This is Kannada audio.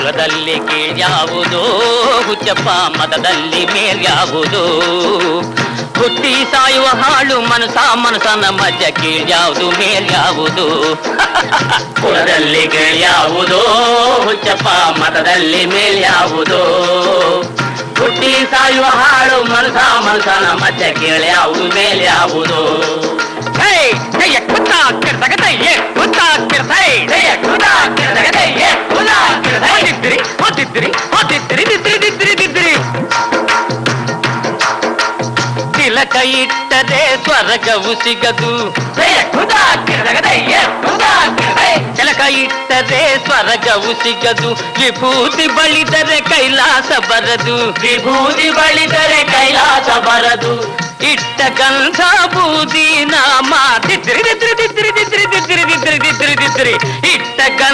ಕುಲದಲ್ಲಿ ಕೀಳ್ಯಾವುದೋ ಹುಚ್ಚಪ್ಪ ಮತದಲ್ಲಿ ಮೇಲ್ಯಾವುದೋ ಹುಟ್ಟಿ ಸಾಯುವ ಹಾಳು ಮನಸನ ಮಧ್ಯ ಕೀಳ್ಯಾವುದು ಮೇಲ್ಯಾವುದು ಕುಲದಲ್ಲಿ ಕೀಳ್ಯಾವುದೋ ಹುಚ್ಚಪ್ಪ ಮತದಲ್ಲಿ ಮೇಲ್ಯಾವುದೋ ಹುಟ್ಟಿ ಸಾಯುವ ಹಾಳು ಮನಸನ ಮಧ್ಯ ಕೀಳ್ಯಾವುದು ಮೇಲ್ಯಾವುದು ತಿಲಕ ಇಟ್ಟರೆ ಸ್ವರ್ಗವು ಸಿಗದು ತಿಲಕ ಇಟ್ಟರೆ ಸ್ವರ್ಗವು ಸಿಗದು ವಿಭೂತಿ ಬಳಿದರೆ ಕೈಲಾಸ ಬರದು ವಿಭೂತಿ ಬಳಿದರೆ ಕೈಲಾಸ ಬರದು ಇಟ್ಟ ಗಂಧ ಬೂದಿ ನಾಮ ಇಟ್ಟ ಗಂಧ